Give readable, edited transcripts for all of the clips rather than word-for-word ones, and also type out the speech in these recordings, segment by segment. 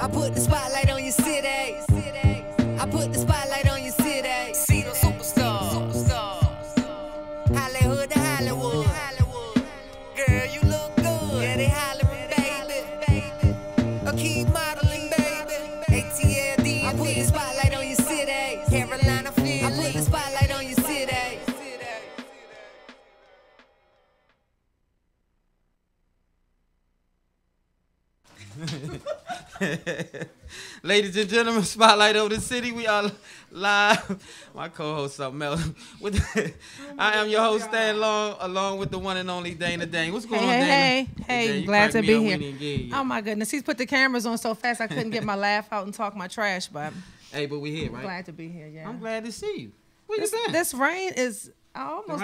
I put the spotlight on your city. I put the spotlight on your city. See the superstars. Hollywood to Hollywood. Girl, you look good. Yeah, they hollering, baby. I keep modeling, baby. ATL Divas. I put the spotlight on your city. Carolina, Philly. I put the spotlight on your city. Ladies and gentlemen, spotlight over the city. We are live. My co-host something else. I am your host, Stan Long, along with the one and only Dana Dayne. What's going on, Dana? Hey, glad to be here. Oh my goodness, he's put the cameras on so fast I couldn't get my laugh out and talk my trash, but hey, but we here, right? Glad to be here. Yeah, I'm glad to see you. Where you been? This rain is. I almost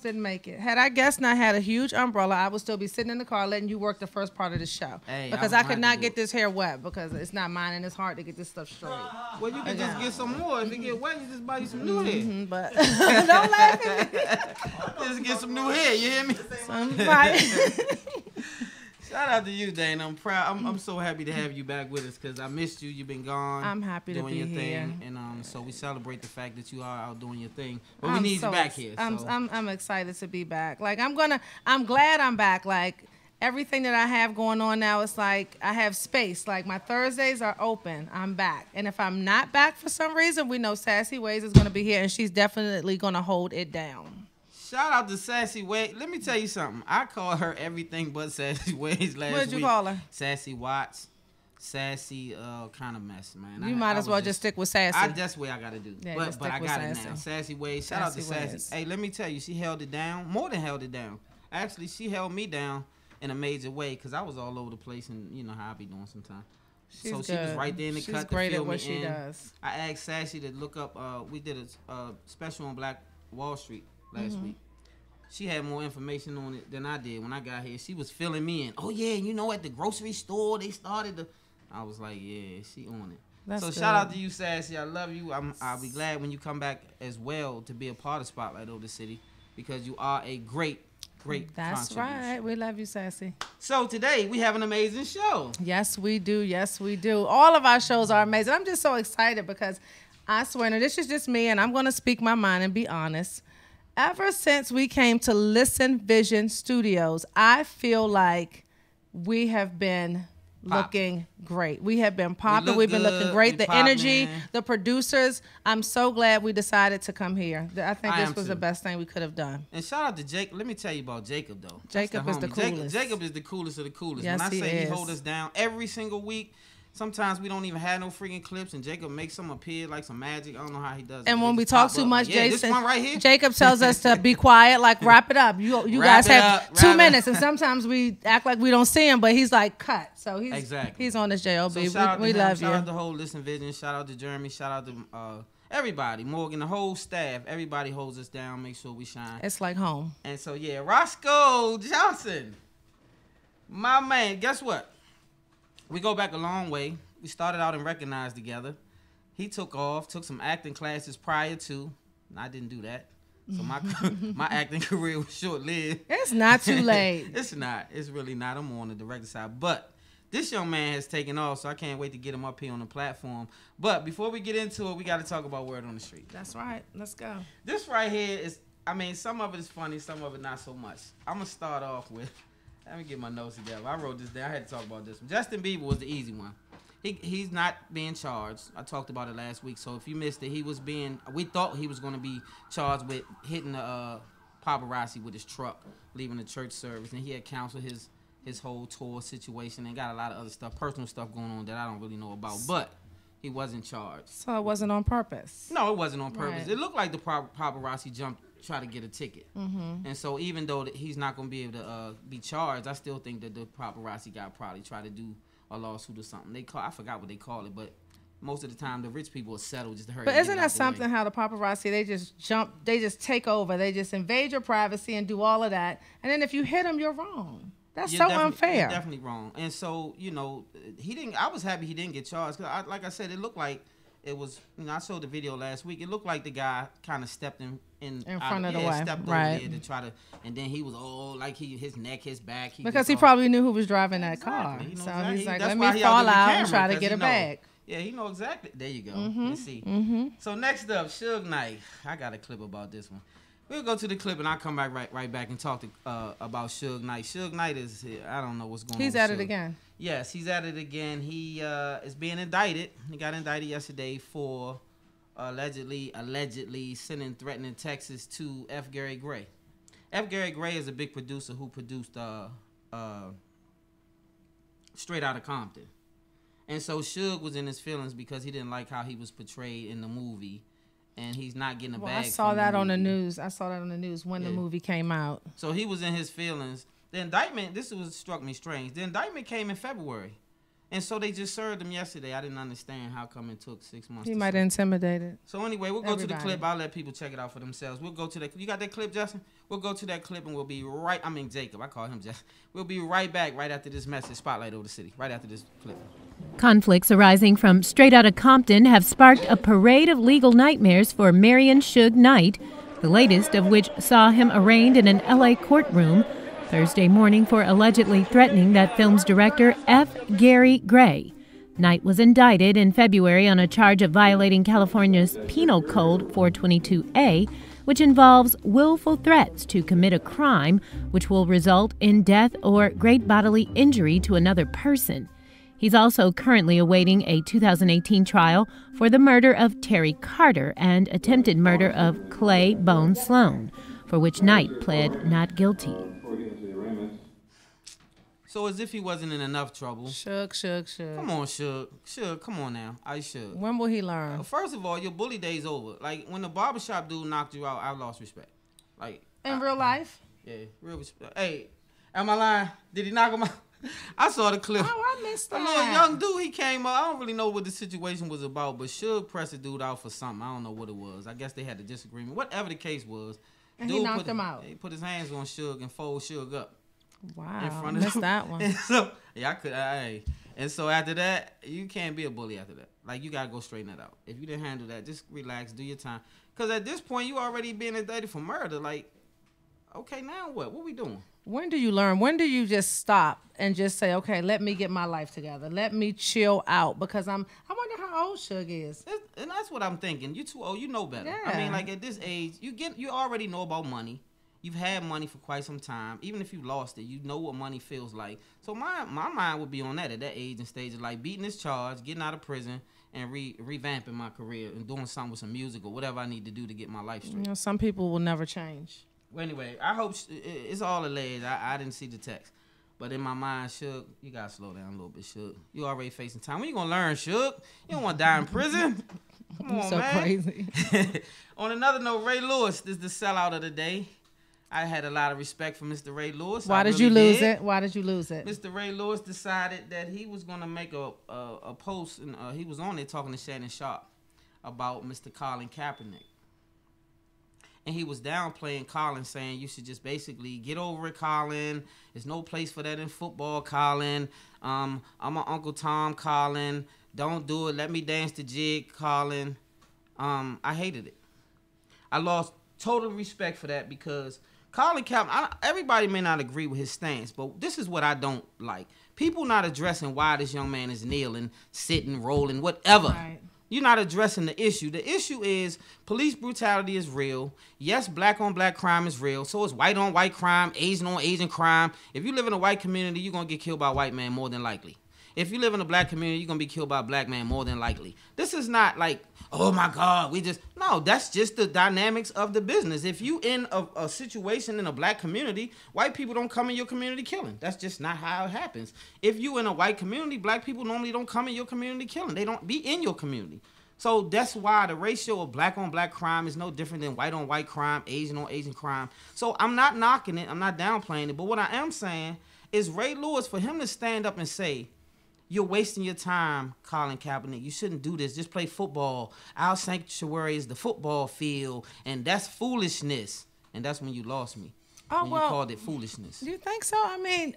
didn't make it. Had I guessed not had a huge umbrella, I would still be sitting in the car letting you work the first part of the show. Hey, because I could not get this hair wet because it's not mine and it's hard to get this stuff straight. Well, you can just get some more. If it get wet, you just buy you some new hair. But don't laugh at me. Just get some new hair. You hear me? Somebody. Shout out to you, Dana. I'm proud. I'm so happy to have you back with us because I missed you. You've been gone. I'm happy to be doing your here. thing, and so we celebrate the fact that you are out doing your thing. But we need you back here. So. I'm excited to be back. Like I'm glad I'm back. Like everything that I have going on now, it's like I have space. Like my Thursdays are open. I'm back, and if I'm not back for some reason, we know Sassy Ways is going to be here, and she's definitely going to hold it down. Shout out to Sassy Ways. Let me tell you something. I called her everything but Sassy Ways last week. What'd you call her? Sassy Watts. Sassy kind of mess, man. You might as well just stick with Sassy. That's what I got to do. Yeah, but I got it now. Sassy Ways. Shout out to Sassy. Ways. Hey, let me tell you, she held it down. More than held it down. Actually, she held me down in a major way because I was all over the place, and you know how I be doing sometimes. She was right there in the cut to fill me in. She's great at what she does. I asked Sassy to look up. We did a special on Black Wall Street last week. She had more information on it than I did when I got here. She was filling me in. Oh, yeah, you know, at the grocery store, they started the... I was like, yeah, she on it. That's so good. Shout out to you, Sassy. I love you. I'll be glad when you come back as well to be a part of Spotlight Over the City because you are a great That's right. We love you, Sassy. So today, we have an amazing show. Yes, we do. Yes, we do. All of our shows are amazing. I'm just so excited because I swear, and this is just me, and I'm going to speak my mind and be honest. Ever since we came to Listen Vision Studios, I feel like we have been looking great. We have been popping. We've been looking great. The energy, the producers. I'm so glad we decided to come here. I think this was the best thing we could have done. And shout out to Jacob. Let me tell you about Jacob, though. Jacob is the coolest. Jacob is the coolest of the coolest. Yes, when I say he hold us down every single week, sometimes we don't even have no freaking clips, and Jacob makes some appear like some magic. I don't know how he does it. And when we talk too much, Jason, this one right here. Jacob tells us to be quiet, like wrap it up. You guys have 2 minutes, and sometimes we act like we don't see him, but he's like cut. So he's on his job. So we love you. Shout out to the whole Listen Vision. Shout out to Jeremy. Shout out to everybody, Morgan, the whole staff. Everybody holds us down. Make sure we shine. It's like home. And so yeah, Roscoe Johnson, my man. Guess what? We go back a long way. We started out and recognized together. He took some acting classes prior to. I didn't do that. So my acting career was short-lived. It's not too late. It's not. It's really not. I'm on the director side. But this young man has taken off, so I can't wait to get him up here on the platform. But before we get into it, we got to talk about Word on the Street. That's right. Let's go. This right here is, I mean, some of it is funny, some of it not so much. I'm going to start off with, let me get my notes together. I wrote this down. I had to talk about this one. Justin Bieber was the easy one. He's not being charged. I talked about it last week. So if you missed it, we thought he was going to be charged with hitting the paparazzi with his truck, leaving the church service. And he had counseled his whole tour situation and got a lot of other stuff, personal stuff going on that I don't really know about. But he wasn't charged. So it wasn't on purpose? No, it wasn't on purpose. Right. It looked like the paparazzi tried to get a ticket. Mm-hmm. And so even though he's not going to be able to be charged, I still think that the paparazzi guy probably tried to do a lawsuit or something. I forgot what they call it, but most of the time the rich people will settle just to hurry. But isn't that something how the paparazzi, they just take over, they just invade your privacy and do all of that, and then if you hit them, you're wrong. That's so unfair. You're definitely wrong. And so, you know, I was happy he didn't get charged because like I said, it looked like it was, I showed the video last week. It looked like the guy kind of stepped in front of the way, stepped right? over there to try to, and then he was like his neck, his back. Because he probably knew who was driving that car, so exactly. he's like, let me fall out and try to get it back. Yeah, he know exactly. There you go. Let's see. So next up, Suge Knight. I got a clip about this one. We'll go to the clip and I'll come back right back and talk about Suge Knight. Suge Knight is, I don't know what's going on. He's at it again. Yes, he's at it again. He is being indicted. He got indicted yesterday for allegedly sending threatening texts to F. Gary Gray. F. Gary Gray is a big producer who produced Straight Outta Compton. And so Suge was in his feelings because he didn't like how he was portrayed in the movie. And he's not getting a bag. I saw that on the news. I saw that on the news when the movie came out. So he was in his feelings. The indictment, this was struck me strange. The indictment came in February. And so they just served him yesterday. I didn't understand how come it took 6 months. He might have intimidated. So anyway, we'll go to the clip. I'll let people check it out for themselves. We'll go to that. You got that clip, Justin? We'll go to that clip and we'll be Jacob. I call him Justin. We'll be right back right after this message. Spotlight over the city. Right after this clip. Conflicts arising from Straight Outta Compton have sparked a parade of legal nightmares for Marion Suge Knight, the latest of which saw him arraigned in an L.A. courtroom Thursday morning for allegedly threatening that film's director, F. Gary Gray. Knight was indicted in February on a charge of violating California's Penal Code 422A, which involves willful threats to commit a crime which will result in death or great bodily injury to another person. He's also currently awaiting a 2018 trial for the murder of Terry Carter and attempted murder of Clay Bone Sloan, for which Knight pled not guilty. So as if he wasn't in enough trouble. Suge. Come on, Suge. Suge, come on now. I should. When will he learn? First of all, your bully day's over. Like, when the barbershop dude knocked you out, I lost respect. Like, in real life? Yeah, real respect. Hey, am I lying? Did he knock him out? I saw the clip. Oh, I missed that. A little young dude, he came up. I don't really know what the situation was about, but Suge pressed the dude out for something. I don't know what it was. I guess they had a disagreement. Whatever the case was. And he knocked him out. He put his hands on Suge and folded Suge up. Wow, in front I missed that one. And so, yeah, I could. And so after that, you can't be a bully after that. Like, you gotta go straighten that out. If you didn't handle that, just relax, do your time. Cause at this point, you already being indicted for murder. Like, okay, now what? What we doing? When do you learn? When do you just stop and just say, okay, let me get my life together. Let me chill out, because I wonder how old Suge is. And that's what I'm thinking. You too old. You know better. Yeah. I mean, like, at this age, you already know about money. You've had money for quite some time. Even if you lost it, you know what money feels like. So my mind would be on that at that age and stage of, like, beating this charge, getting out of prison, and revamping my career and doing something with some music or whatever I need to do to get my life straight. You know, some people will never change. Well, anyway, I hope it's all alleged. I didn't see the text. But in my mind, Suge, you got to slow down a little bit, Suge. You already facing time. When you going to learn, Suge? You don't want to die in prison. Come on, so man. Crazy. On another note, Ray Lewis is the sellout of the day. I had a lot of respect for Mr. Ray Lewis. Why did you lose it? Why did you lose it? Mr. Ray Lewis decided that he was going to make a post, and he was on there talking to Shannon Sharp about Mr. Colin Kaepernick. And he was downplaying Colin, saying you should just basically get over it, Colin. There's no place for that in football, Colin. I'm an Uncle Tom, Colin. Don't do it. Let me dance the jig, Colin. I hated it. I lost total respect for that because Colin Kaepernick, everybody may not agree with his stance, but this is what I don't like. People not addressing why this young man is kneeling, sitting, rolling, whatever. Right. You're not addressing the issue. The issue is police brutality is real. Yes, black on black crime is real. So is white on white crime, Asian on Asian crime. If you live in a white community, you're going to get killed by a white man more than likely. If you live in a black community, you're going to be killed by a black man more than likely. This is not like, oh my God, no, that's just the dynamics of the business. If you in a situation in a black community, white people don't come in your community killing. That's just not how it happens. If you in a white community, black people normally don't come in your community killing. They don't be in your community. So that's why the ratio of black on black crime is no different than white on white crime, Asian on Asian crime. So I'm not knocking it. I'm not downplaying it. But what I am saying is Ray Lewis, for him to stand up and say, you're wasting your time, Colin Kaepernick. You shouldn't do this. Just play football. Our sanctuary is the football field, and that's foolishness. And that's when you lost me. Oh, when well, you called it foolishness. Do you think so? I mean,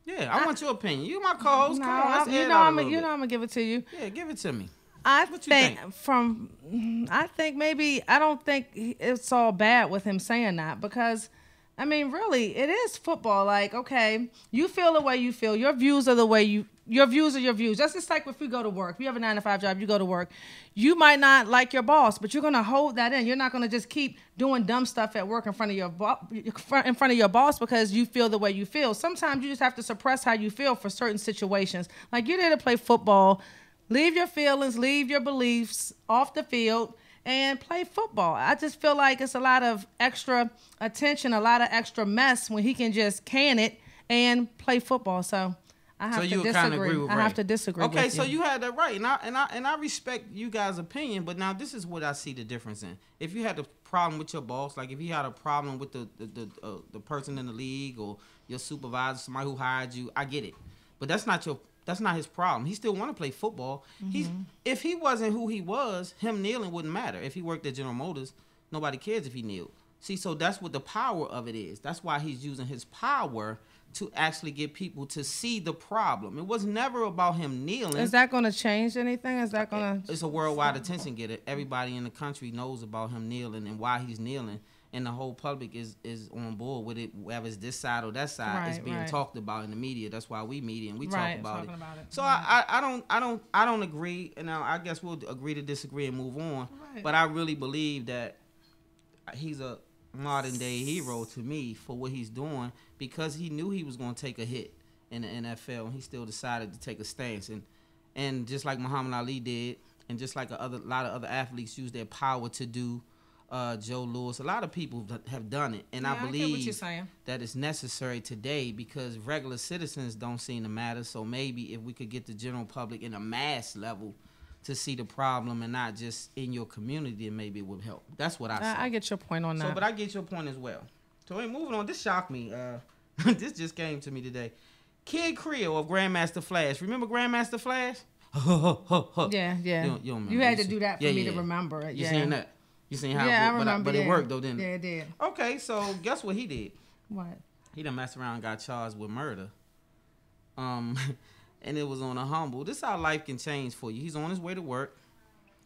yeah, I want your opinion. You my co-host. No, Come on, let's you air it know out I'm a little bit. gonna give it to you. Yeah, give it to me. I What you think? I don't think it's all bad with him saying that because, I mean, really, it is football. Like, okay, you feel the way you feel. Your views are your views are your views. That's just like if we go to work. If you have a 9-to-5 job, you go to work. You might not like your boss, but you're gonna hold that in. You're not gonna just keep doing dumb stuff at work in front of your boss because you feel the way you feel. Sometimes you just have to suppress how you feel for certain situations. Like you're there to play football. Leave your feelings, leave your beliefs off the field and play football. I just feel like it's a lot of extra attention, a lot of extra mess when he can just can it and play football. So I have to disagree. Kind of agree with Ray. I have to disagree. Okay, with so you had that right, and I respect you guys' opinion, but now this is what I see the difference in. If you had a problem with your boss, like if you had a problem with the person in the league or your supervisor, somebody who hired you, I get it, but that's not his problem. He still want to play football. If he wasn't who he was, him kneeling wouldn't matter. If he worked at General Motors, nobody cares if he kneeled. See, so that's what the power of it is. That's why he's using his power to actually get people to see the problem. It was never about him kneeling. Is that going to change anything? Is that going to... It's a worldwide attention getter. Everybody in the country knows about him kneeling and why he's kneeling. And the whole public is on board with it, whether it's this side or that side. It's being talked about in the media. That's why we media and we talk about it. So I don't agree. And now I guess we'll agree to disagree and move on. Right. But I really believe that he's a modern day hero to me for what he's doing because he knew he was going to take a hit in the NFL and he still decided to take a stance. And just like Muhammad Ali did, and just like a lot of other athletes use their power to do. Joe Louis, a lot of people have done it, and I believe that it's necessary today because regular citizens don't seem to matter. So maybe if we could get the general public in a mass level to see the problem and not just in your community, then maybe it would help. That's what I say. I get your point on that. So, but I get your point as well. So, moving on. This shocked me. This just came to me today. Kid Creole of Grandmaster Flash. Remember Grandmaster Flash? Yeah. You had to do that for me to remember it. You seen that? You seen how I remember, but it worked though, didn't it? Yeah, it did. Okay, so guess what he did? What? He done messed around and got charged with murder. And it was on a humble. This is how life can change for you. He's on his way to work.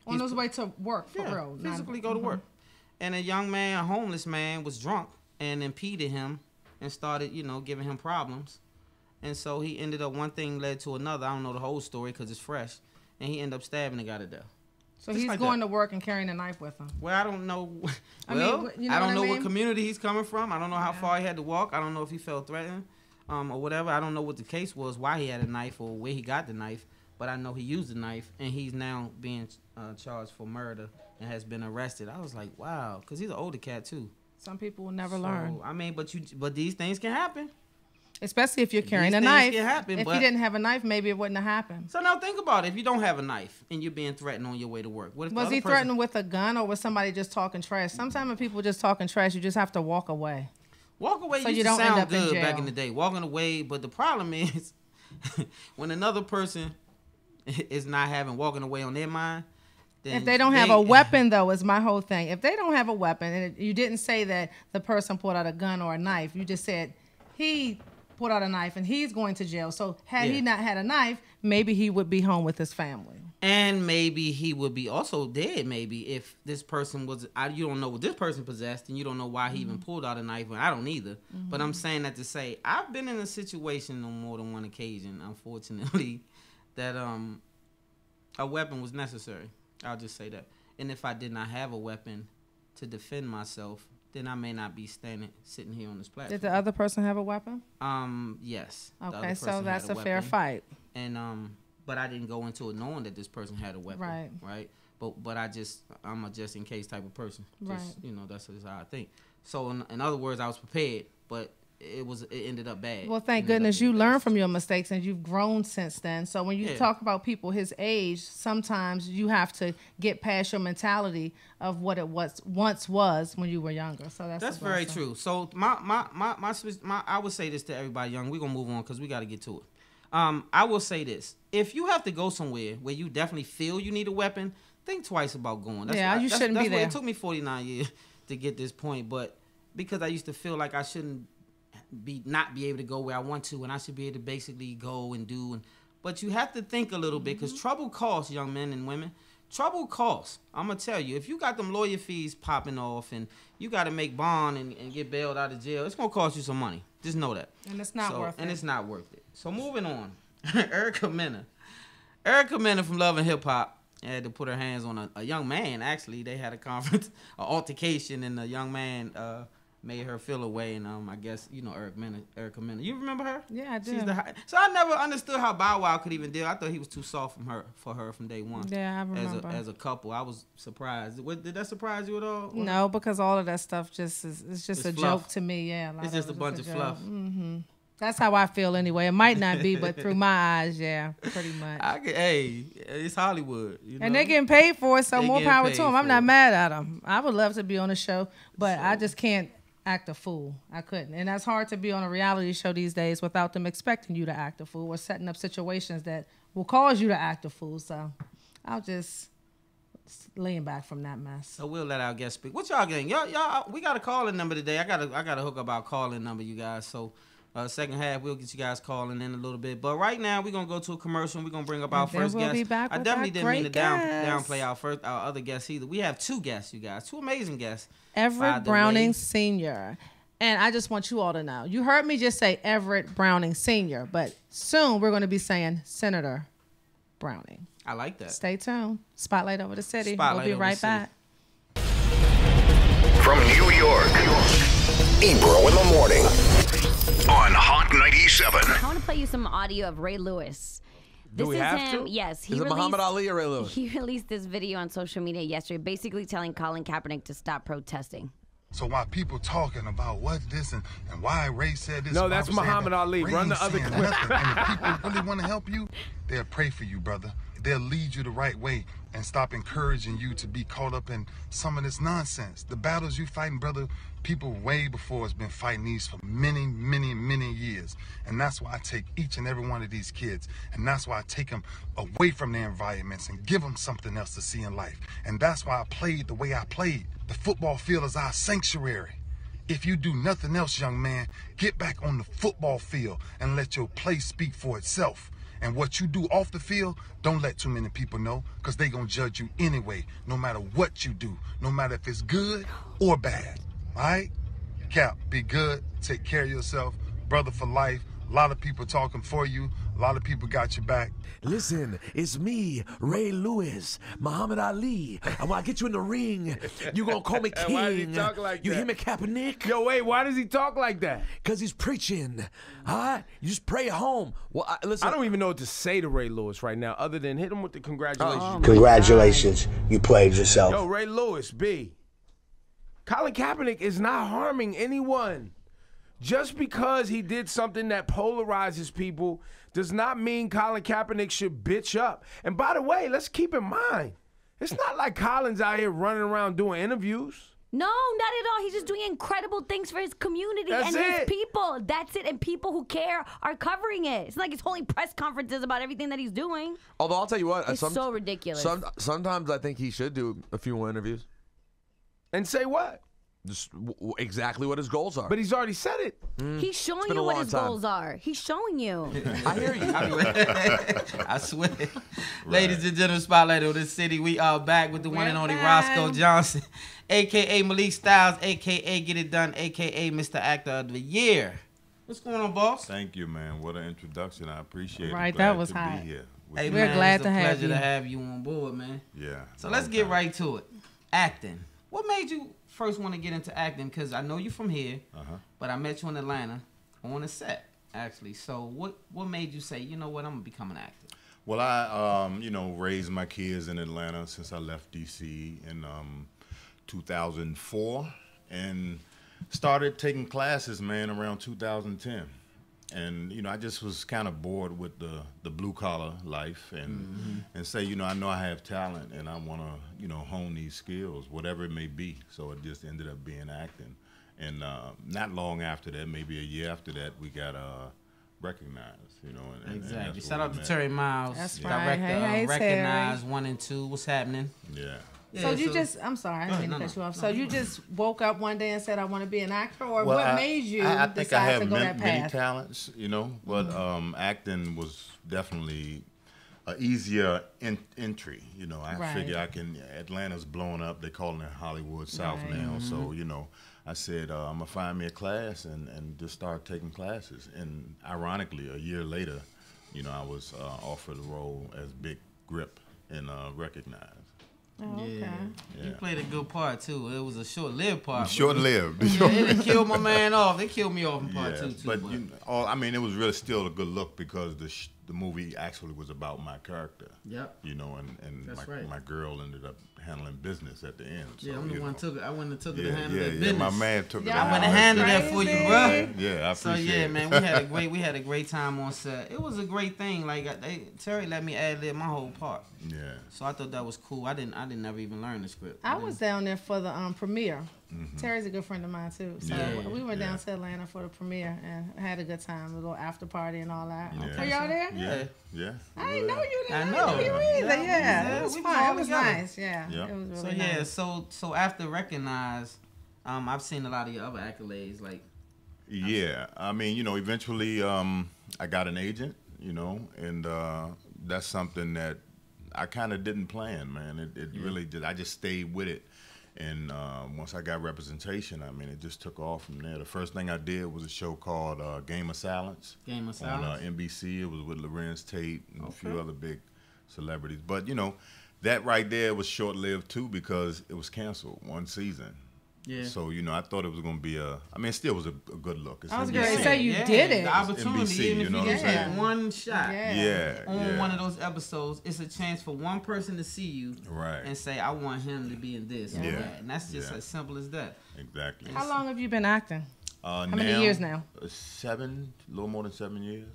On his way to work, for real. Physically go to work. And a young man, a homeless man, was drunk and impeded him and started, giving him problems. And so he ended up, one thing led to another. I don't know the whole story because it's fresh. And he ended up stabbing the guy to death. So he's like going to work and carrying a knife with him. Well, I don't know. I don't know what community he's coming from. I don't know how far he had to walk. I don't know if he felt threatened or whatever. I don't know what the case was, why he had a knife or where he got the knife. But I know he used the knife, and he's now being charged for murder and has been arrested. I was like, wow, because he's an older cat, too. Some people will never learn. I mean, but these things can happen. Especially if you're carrying a knife. Happen, if you didn't have a knife, maybe it wouldn't have happened. So now think about it. If you don't have a knife and you're being threatened on your way to work, what if was he threatened with a gun or was somebody just talking trash? Sometimes when people just talking trash, you just have to walk away. Walk away so used you to don't sound end up good in jail. Back in the day. Walking away, but the problem is when another person is not walking away on their mind. If they don't have a weapon, though, is my whole thing. If they don't have a weapon, and you didn't say that the person pulled out a gun or a knife, you just said he pulled out a knife and he's going to jail. So had he not had a knife, maybe he would be home with his family. And maybe he would be also dead, maybe, if this person was, you don't know what this person possessed and you don't know why he even pulled out a knife. And I don't either. But I'm saying that to say, I've been in a situation on more than one occasion, unfortunately, that a weapon was necessary. I'll just say that. And if I did not have a weapon to defend myself, then I may not be sitting here on this platform. Did the other person have a weapon? Yes. Okay, so that's a fair fight. And but I didn't go into it knowing that this person had a weapon. Right. But I'm a just in case type of person. Just, that's how I think. So in other words, I was prepared, but it ended up bad. Well, thank goodness you learned from your mistakes and you've grown since then. So when you talk about people his age, sometimes you have to get past your mentality of what it once was when you were younger. So that's very true. So my I would say this to everybody young. We're gonna move on because we got to get to it. I will say this: if you have to go somewhere where you definitely feel you need a weapon, think twice about going. You shouldn't be there. It took me 49 years to get this point, but because I used to feel like I shouldn't not be able to go where I want to, and I should be able to basically go and do. but you have to think a little bit because trouble costs, young men and women. Trouble costs. I'm going to tell you, if you got them lawyer fees popping off and you got to make bond and get bailed out of jail, it's going to cost you some money. Just know that. And it's not worth it. And it's not worth it. So moving on. Erica Mena from Love and Hip Hop had to put her hands on a young man. Actually, they had a conference, an altercation, and the young man made her feel away. And I guess you know Erica Mena. You remember her? Yeah, I do. So I never understood how Bow Wow could even deal. I thought he was too soft for her from day one. Yeah, I remember. As a couple, I was surprised. Did that surprise you at all? No, because all of that stuff it's just a fluff. joke to me. Yeah, It's just a bunch of fluff. Mm-hmm. That's how I feel anyway. It might not be, but through my eyes, yeah, pretty much. Hey, it's Hollywood. You know? And they're getting paid for it, so They more getting power paid to them. I'm for not it. mad at them. I would love to be on a show, but I just can't act a fool. I couldn't. And that's hard to be on a reality show these days without them expecting you to act a fool or setting up situations that will cause you to act a fool. So I'll just lean back from that mess. So we'll let our guests speak. What y'all getting? Y'all, we got a call-in number today. I gotta hook up our call-in number, you guys. So second half, we'll get you guys calling in a little bit. But right now, we're gonna go to a commercial. We're gonna bring up our first guest. Be back I with definitely our didn't mean to great guest. downplay our other guests either. We have two guests, you guys, two amazing guests. Everett Browning Sr. And I just want you all to know, you heard me just say Everett Browning Sr., but soon we're going to be saying Senator Browning. I like that. Stay tuned. Spotlight over the city. Spotlight we'll be over right the back. From New York, Ebro in the morning on Hot 97. I want to play you some audio of Ray Lewis. Do we have to? Yes. Is it Muhammad Ali or Ray Lewis? He released this video on social media yesterday basically telling Colin Kaepernick to stop protesting. So while people talking about what's this and why Ray said this, No, that's Muhammad Ali. Ray Run the ain't other saying clip. nothing, and if people really want to help you, they'll pray for you, brother. They'll lead you the right way and stop encouraging you to be caught up in some of this nonsense. The battles you fighting, brother, people way before us been fighting these for many, many, many years. And that's why I take each and every one of these kids, and that's why I take them away from their environments and give them something else to see in life. And that's why I played the way I played. The football field is our sanctuary. If you do nothing else, young man, get back on the football field and let your play speak for itself. And what you do off the field, don't let too many people know, because they going to judge you anyway, no matter what you do, no matter if it's good or bad. All right? Cap, be good. Take care of yourself. Brother for life. A lot of people talking for you. A lot of people got your back. Listen, it's me, Ray Lewis, Muhammad Ali. And when I get you in the ring, you gonna call me king. Why does he talk like you that? hear me, Kaepernick? Yo, wait, why does he talk like that? Because he's preaching. Huh? You just pray at home. Well, listen. I don't even know what to say to Ray Lewis right now other than hit him with the congratulations. Congratulations, you played yourself. Yo, Ray Lewis, B. Colin Kaepernick is not harming anyone. Just because he did something that polarizes people does not mean Colin Kaepernick should bitch up. And by the way, let's keep in mind, it's not like Colin's out here running around doing interviews. No, not at all. He's just doing incredible things for his community and his people. That's it. And people who care are covering it. It's not like he's holding press conferences about everything that he's doing. Although I'll tell you what, It's so ridiculous. Sometimes I think he should do a few more interviews. And say what? Just exactly what his goals are. But he's already said it. He's showing you what his goals are. He's showing you. I hear you. I swear. Ladies and gentlemen, Spotlight of the City. We are back with the one and only Roscoe Johnson, a.k.a. Malik Styles, a.k.a. Get It Done, a.k.a. Mr. Actor of the Year. What's going on, boss? Thank you, man. What an introduction. I appreciate it. Right, Glad that was to hot. be here. Hey, We're man, glad it's to a have pleasure you. to have you on board, man. Yeah. So let's get right to it. Acting. What made you first want to get into acting? Because I know you're from here, but I met you in Atlanta on a set, actually. So what made you say, you know what, I'm going to become an actor? Well, I, raised my kids in Atlanta since I left D.C. in 2004 and started taking classes, man, around 2010. And, I just was kind of bored with the blue-collar life and say, I know I have talent and I want to, hone these skills, whatever it may be. So it just ended up being acting. And not long after that, maybe a year after that, we got recognized, And Exactly. that's Shout where out we to met. Terry Miles. That's Director right. Hey, of Recognize Terry. 1 and 2. What's happening? Yeah. So you just, I'm sorry, I didn't mean to cut you off. So you just woke up one day and said, I want to be an actor? Or Well, what made you I think I decide have to go that many path? talents, you know, but acting was definitely an easier entry. You know, I figure I can, Atlanta's blowing up. They're calling it Hollywood South now. So, you know, I said, I'm going to find me a class and just start taking classes. And ironically, a year later, you know, I was offered a role as Big Grip in Recognized. Oh, okay. Yeah. You played a good part too. It was a short-lived part. Short-lived. Yeah, they killed my man off. They killed me off in part two too. But you know, I mean, it was really still a good look because the movie actually was about my character. Yep. You know, and my girl ended up handling business at the end. So, yeah, I'm the one took it. I went and took it yeah, to handle yeah, that yeah. business. My man took it. I went and handled that for you, bro. Yeah, I appreciate it. So yeah, man, we had a great time on set. It was a great thing. Like Terry let me ad-lib my whole part. Yeah. So I thought that was cool. I didn't never even learn the script. I was down there for the premiere. Terry's a good friend of mine too. So we went down to Atlanta for the premiere and had a good time, a little after party and all that. Yeah. Were y'all there? Yeah. I didn't know you there. I know. You either. Yeah. It was we fun. It was together. nice. Yeah. Yep. It was So really nice. so after Recognize, I've seen a lot of your other accolades. Like, Yeah, I mean, you know, eventually I got an agent, you know, and that's something that I kind of didn't plan, man. It really did. I just stayed with it. And once I got representation, I mean, it just took off from there. The first thing I did was a show called Game of Silence. Game of Silence. On NBC. It was with Lorenz Tate and a few other big celebrities. But, you know, that right there was short-lived, too, because it was canceled one season. Yeah. So, you know, I thought it was going to be it still was a good look. It's I was NBC. going to say you did it. The opportunity, NBC, even you if know you what I'm just saying? had one shot on one of yeah. those episodes, it's a chance for one person to see you and say, I want him to be in this or that. And that's just as simple as that. Exactly. How long have you been acting? How many years now? 7, a little more than 7 years.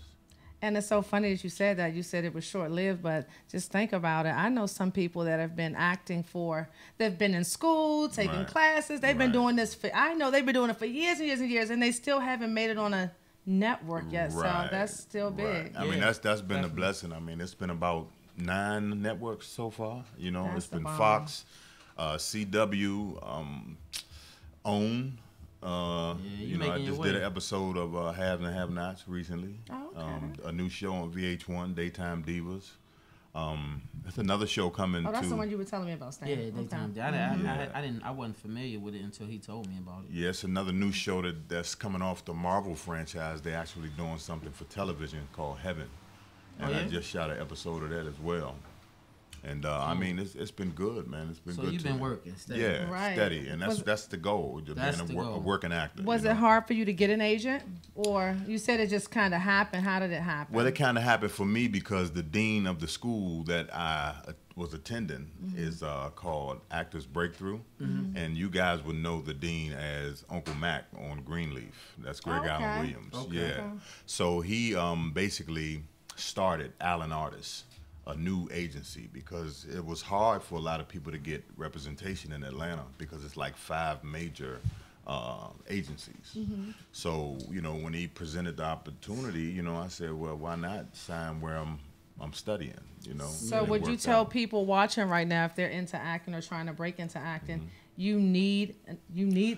And it's so funny that you said that. You said it was short-lived, but just think about it. I know some people that have been acting they've been in school, taking classes. They've been doing this I know they've been doing it for years and years and years, and they still haven't made it on a network yet. So that's still big. I mean, that's been a blessing. I mean, it's been about 9 networks so far. You know, it's been Fox, CW, OWN. You know, I just did an episode of Haves and Have-Nots recently. Oh, okay. A new show on VH1, Daytime Divas. There's another show coming. Oh, that's the one you were telling me about, Stan. Yeah, Daytime. I wasn't familiar with it until he told me about it. Yeah, it's another new show that's coming off the Marvel franchise. They're actually doing something for television called Heaven, and I just shot an episode of that as well. And I mean, it's been good, man. It's been good. So you've been working steady. Yeah, steady, and that's the goal. Being a working actor. Was it hard for you to get an agent, or you said it just kind of happened? How did it happen? Well, it kind of happened for me because the dean of the school that I was attending is called Actors Breakthrough, and you guys would know the dean as Uncle Mac on Greenleaf. That's Greg Allen Williams. So he basically started Allen Artists, a new agency, because it was hard for a lot of people to get representation in Atlanta because it's like 5 major agencies. So, you know, when he presented the opportunity, you know, I said, well, why not sign where I'm studying, you know? So would you tell people watching right now, if they're into acting or trying to break into acting, you need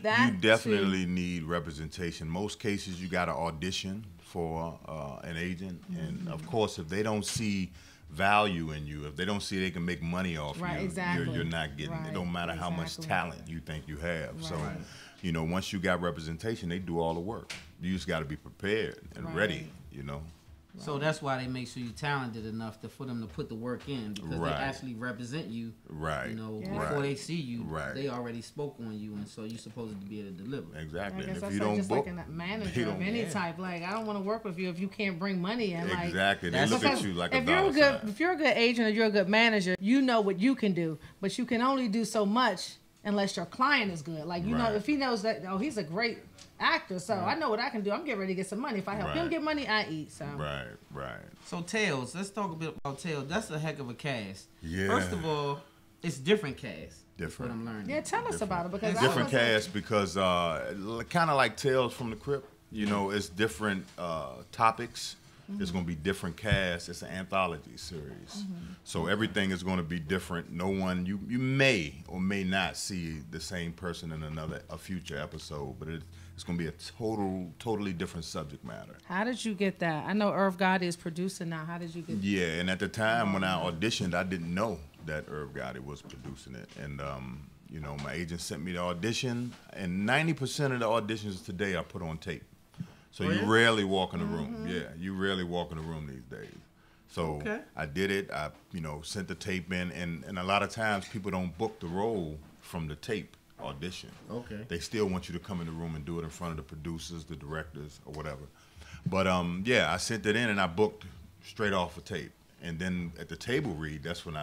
that? You definitely need representation. Most cases you got to audition for an agent, and of course if they don't see value in you, if they don't see they can make money off you, you're not getting it. It don't matter how much talent you think you have. So, you know, once you got representation, they do all the work. You just got to be prepared and ready, you know. So that's why they make sure you're talented enough for them to put the work in, because they actually represent you. You know, before they see you, they already spoke on you, and so you're supposed to be able to deliver. Exactly. I guess and if that's you don't just book, like a manager of any type. Like, I don't want to work with you if you can't bring money in. Exactly. Like, they look at you like a dollar sign. If you're a good agent or you're a good manager, you know what you can do, but you can only do so much unless your client is good. Like, you know, if he knows that, oh, he's a great actor, so I know what I can do. I'm getting ready to get some money. If I help him get money, I eat. So So Tales, let's talk a bit about Tales. That's a heck of a cast. Yeah. First of all, it's different cast. Different. That's what I'm learning. Yeah, tell us about it, because different cast because kind of like Tales from the Crypt. You know, it's different topics. It's going to be different casts. It's an anthology series. So everything is going to be different. No one, you may or may not see the same person in a future episode, but it's going to be a totally different subject matter. How did you get that? I know Irv Gotti is producing now. How did you get that? Yeah, and at the time when I auditioned, I didn't know that Irv Gotti was producing it. And, you know, my agent sent me the audition, and 90% of the auditions today are put on tape. So you rarely walk in the room. Yeah, you rarely walk in the room these days. So I did it. I, you know, sent the tape in, and a lot of times people don't book the role from the tape audition. They still want you to come in the room and do it in front of the producers, the directors, or whatever. But yeah, I sent it in and I booked straight off a tape. And then at the table read, that's when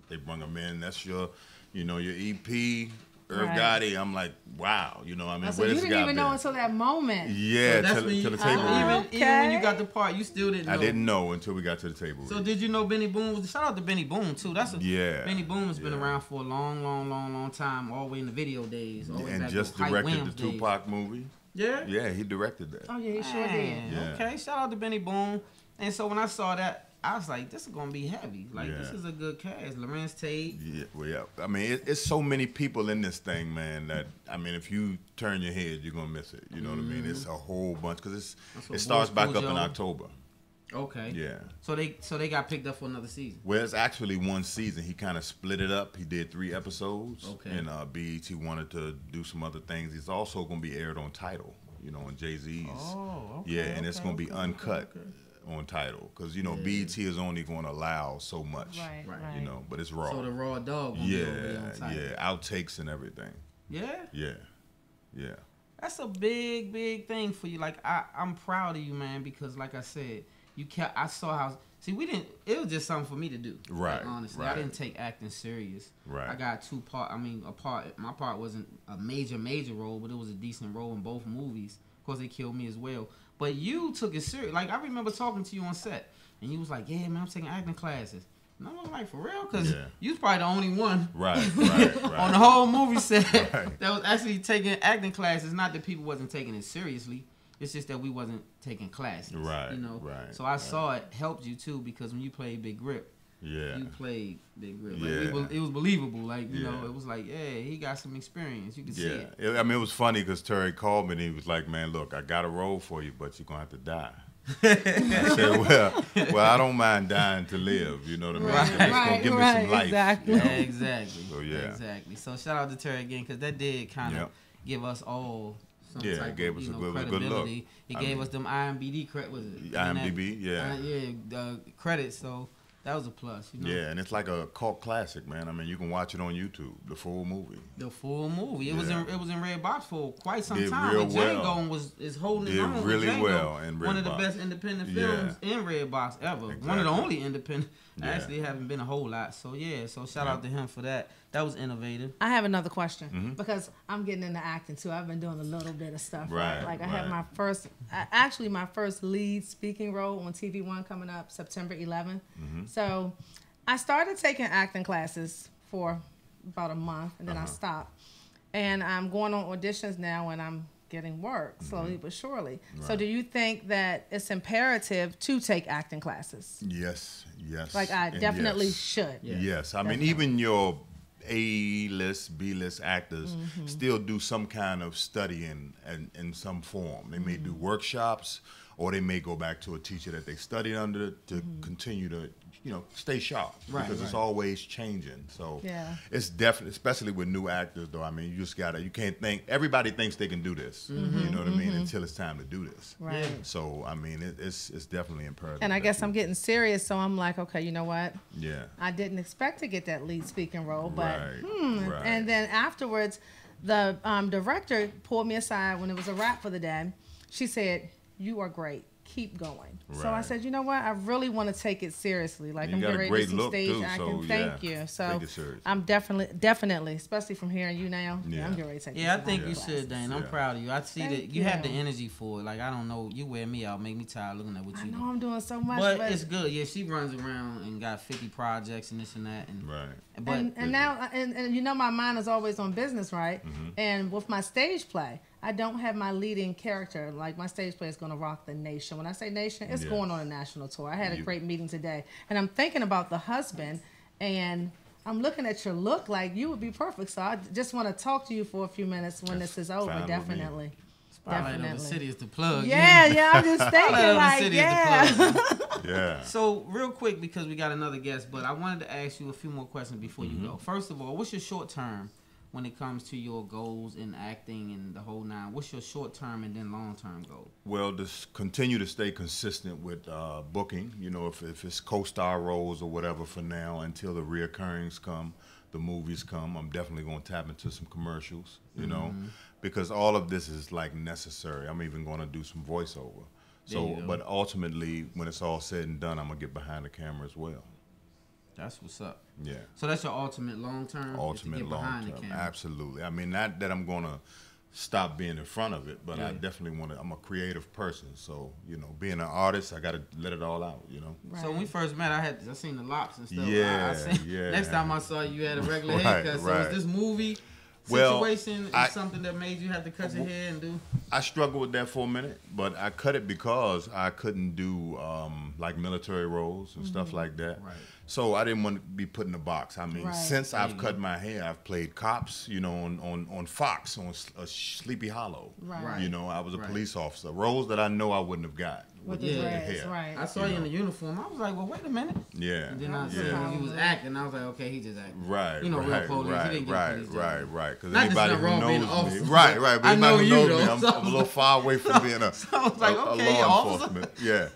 they bring them in. That's your, you know, your EP. Irv Gotti, I'm like, wow, you know, I mean, So where you this didn't guy even been? know until that moment. Yeah, So to the table read. Even when you got the part, you still didn't know. I didn't know until we got to the table read. So did you know Benny Boone was? Shout out to Benny Boone too. Benny Boone has been around for a long time, all the way in the video days. And just directed the Tupac movie. Yeah? Yeah, he directed that. Oh, yeah, he sure did. Yeah. Okay, shout out to Benny Boone. And so when I saw that, I was like, this is going to be heavy. Like, this is a good cast. Lorenz Tate. Yeah, well, yeah. I mean, it's so many people in this thing, man, that, I mean, if you turn your head, you're going to miss it. You know what I mean? It's a whole bunch, because it starts back up in October. Okay. Yeah. So they got picked up for another season. Well, it's actually one season. He kind of split it up. He did 3 episodes. Okay. And BET wanted to do some other things. It's also going to be aired on Tidal, you know, on Jay-Z's. Oh, okay. Yeah, and it's going to be uncut on Tidal, because, you know, BET is only going to allow so much. Right. You know, but it's raw. So the raw dog gonna be on Tidal. Outtakes and everything. Yeah? Yeah. That's a big thing for you. Like, I'm proud of you, man, because like I said, I saw how, see, it was just something for me to do. Right. Like, honestly, I didn't take acting serious. Right. I got my part wasn't a major role, but it was a decent role in both movies. Of course, they killed me as well. But you took it serious. Like, I remember talking to you on set, and you was like, yeah, man, I'm taking acting classes. And I was like, for real? Because you was probably the only one right. on the whole movie set that was actually taking acting classes. Not that people wasn't taking it seriously. It's just that we wasn't taking classes. Right, You know? right, So I saw it helped you, too, because when you played Big Grip, you played Big Grip. Like, it was believable. Like, you know, it was like, yeah, he got some experience. You could see it. I mean, it was funny because Terry called me and he was like, man, look, I got a role for you, but you're going to have to die. I said, well, I don't mind dying to live. You know what I mean? It's going to give me some life. Exactly. You know? Exactly. So, Exactly. So shout out to Terry again, because that did kind of give us all some type it gave us a good look. He gave us them IMDb credit. Was it? IMDb, credits. So that was a plus. You know? Yeah, and it's like a cult classic, man. I mean, you can watch it on YouTube, the full movie. The full movie. It was in Red Box for quite some Did time. real But Django well. is holding Did it on. really Django, well in Red one of the Box. best independent films in Red Box ever. Exactly. One of the only independent. Actually, haven't been a whole lot. So so shout out to him for that. That was innovative. I have another question because I'm getting into acting too. I've been doing a little bit of stuff. Right. Like I had my first lead speaking role on TV One coming up September 11th. So I started taking acting classes for about a month, and then I stopped. And I'm going on auditions now, and I'm getting work slowly but surely. So do you think that it's imperative to take acting classes? Yes. Like I definitely should. Yes. I mean, even your A-list, B-list actors still do some kind of studying in some form. They may do workshops, or they may go back to a teacher that they studied under to continue to, stay sharp. Because it's always changing. So it's definitely, especially with new actors, though. I mean, you just you can't think, everybody thinks they can do this. You know what I mean? Until it's time to do this. Right. So, I mean, it's definitely imperative. And I guess I'm getting serious, so I'm like, okay, you know what? Yeah. I didn't expect to get that lead speaking role, but Right. And then afterwards, the director pulled me aside when it was a wrap for the day. She said, "You are great. Keep going." So I said, you know what? I really want to take it seriously. Like, I'm getting ready to do some stage acting. Thank you. So I'm definitely, especially from hearing you now, I'm getting ready to take I think you should, Dane. I'm proud of you. I see that you have the energy for it. Like, I don't know, you wear me out, make me tired looking at what you do. I know I'm doing so much. But it's good. Yeah, she runs around and got 50 projects and this and that. But and now, and you know, my mind is always on business, right? And with my stage play, I don't have my leading character. Like, my stage play is going to rock the nation. When I say nation, it's going on a national tour. I had a great meeting today, and I'm thinking about the husband, and I'm looking at your look like you would be perfect. So I just want to talk to you for a few minutes when this is over. Definitely. Spotlight of the City is the plug. Yeah, I'm just thinking like, Yeah. So real quick, because we got another guest, but I wanted to ask you a few more questions before you go. First of all, what's your short term when it comes to your goals in acting and the whole nine? What's your short term and then long term goal? Well, just continue to stay consistent with booking. You know, if it's co-star roles or whatever for now until the reoccurrings come, the movies come. I'm definitely going to tap into some commercials, you know, because all of this is like necessary. I'm even going to do some voiceover. So, but ultimately, when it's all said and done, I'm going to get behind the camera as well. That's what's up. Yeah. So that's your ultimate long term? Ultimate long term. Absolutely. I mean, not that I'm going to stop being in front of it, but I definitely want to. I'm a creative person. So, you know, being an artist, I got to let it all out, you know. Right. So when we first met, I seen the locks and stuff. Yeah. Next time I saw you, you had a regular haircut. So is this movie situation something that made you have to cut your hair and do? I struggled with that for a minute, but I cut it because I couldn't do like military roles and stuff like that. Right. So I didn't want to be put in a box. I mean, since I've cut my hair, I've played cops, you know, on Fox, on Sleepy Hollow. Right. You know, I was a police officer. Roles that I know I wouldn't have got. With the hair. Right. I saw you in the uniform. I was like, well, wait a minute. Yeah. And then I saw he was acting. I was like, okay, he just acting. Right. You know, real police. He didn't get police. Right. Because anybody who knows me. Right. But anybody who knows me, I'm so a little far away from being a law enforcement. Yeah.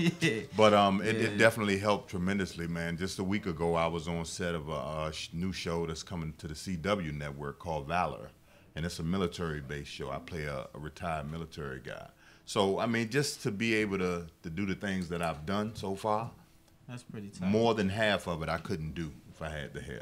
But it definitely helped tremendously, man. Just a week ago, I was on set of a new show that's coming to the CW network called Valor. And it's a military-based show. I play a retired military guy. So, I mean, just to be able to do the things that I've done so far, that's pretty tough. More than half of it I couldn't do if I had the hair,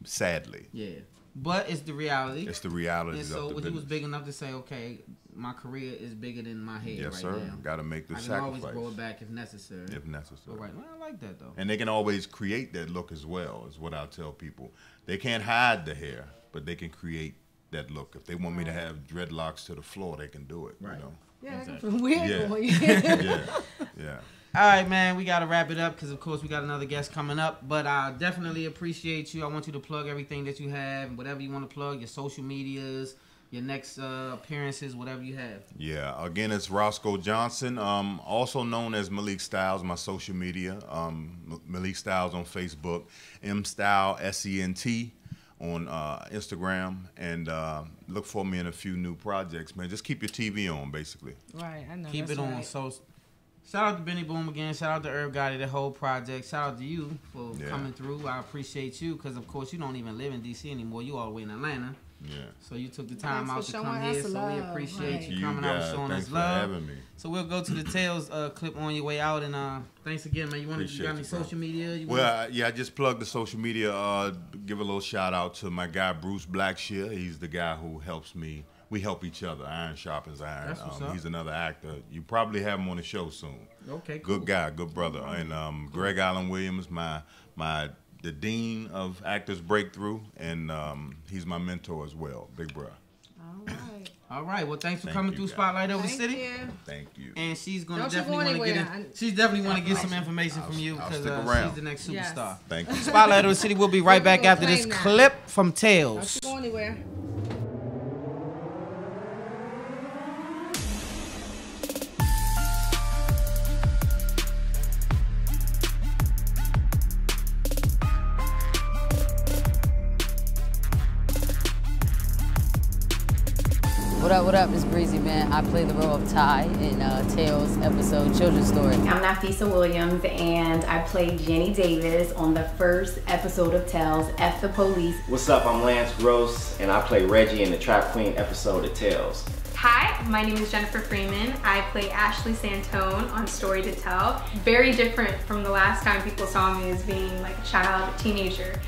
sadly. Yeah. But it's the reality. It's the reality. And so he was big enough to say, okay, my career is bigger than my head yes, sir. now. Got to make the sacrifice. I can always grow it back if necessary. If necessary. Well, I like that, though. And they can always create that look as well, is what I'll tell people. They can't hide the hair, but they can create that look. If they want me to have dreadlocks to the floor, they can do it, you know. Yeah, exactly. Weird. Yeah. All right, man, we got to wrap it up because, of course, we got another guest coming up. But I definitely appreciate you. I want you to plug everything that you have, whatever you want to plug, your social medias, your next appearances, whatever you have. Yeah, again, it's Roscoe Johnson, also known as Malik Styles, my social media. Malik Styles on Facebook, M-Style, S-E-N-T. On Instagram, and look for me in a few new projects, man. Just keep your TV on, basically. Right, I know. Keep it on. So, shout out to Benny Boom again. Shout out to Herb Gotti, the whole project. Shout out to you for coming through. I appreciate you because, of course, you don't even live in D.C. anymore. You all the way in Atlanta. Yeah. So you took the time out to come here. So love. we appreciate you coming coming out and showing us love. For having me. So we'll go to the Tales clip on your way out. And thanks again, man. You got any social media? I just plugged the social media. Give a little shout out to my guy Bruce Blackshear. He's the guy who helps me. We help each other. Iron sharpens iron. That's what's up. He's another actor. You probably have him on the show soon. Okay, cool. Good guy, good brother. And Greg Allen Williams, the dean of Actors Breakthrough, and he's my mentor as well, big bro. All right. Well, thanks for coming through Spotlight Over the City. Thank you. And she's gonna definitely want to get in. She's definitely want to get some information from you because she's the next superstar. Yes. Thank you. Spotlight Over the City. We'll be right back after this clip from Tales. Don't you go anywhere. What up, it's Breezy, man. I play the role of Ty in Tales episode Children's Story. I'm Nafisa Williams, and I play Jenny Davis on the first episode of Tales, F the Police. What's up, I'm Lance Gross, and I play Reggie in the Trap Queen episode of Tales. Hi, my name is Jennifer Freeman. I play Ashley Santone on Story to Tell. Very different from the last time people saw me as being like a child, a teenager.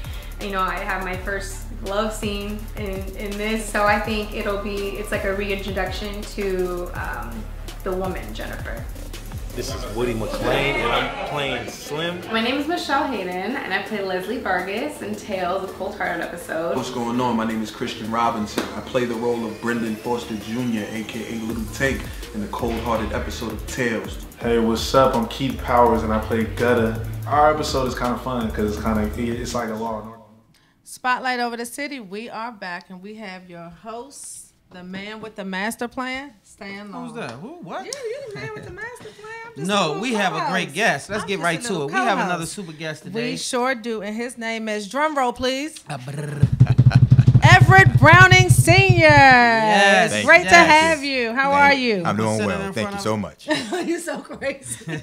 You know, I have my first love scene in this, so I think it's like a reintroduction to the woman, Jennifer. This is Woody McClain, and I'm playing Slim. My name is Michelle Hayden, and I play Leslie Vargas in Tales, a Cold Hearted episode. What's going on? My name is Christian Robinson. I play the role of Brendan Foster Jr., aka Little Tank, in the Cold Hearted episode of Tales. Hey, what's up? I'm Keith Powers, and I play Gutta. Our episode is kind of fun because it's like a law and order. Spotlight over the city. We are back, and we have your host, the man with the master plan, Stan Long. Who's that? Who? What? Yeah, you the man with the master plan. I'm just No, we have a great guest. Let's get right to it. We have another co-host. super guest today. We sure do, and his name is, drum roll please, Everett Browning Sr. Yes. It's great to have you. How are you? I'm doing well. Thank you so much. You're so crazy.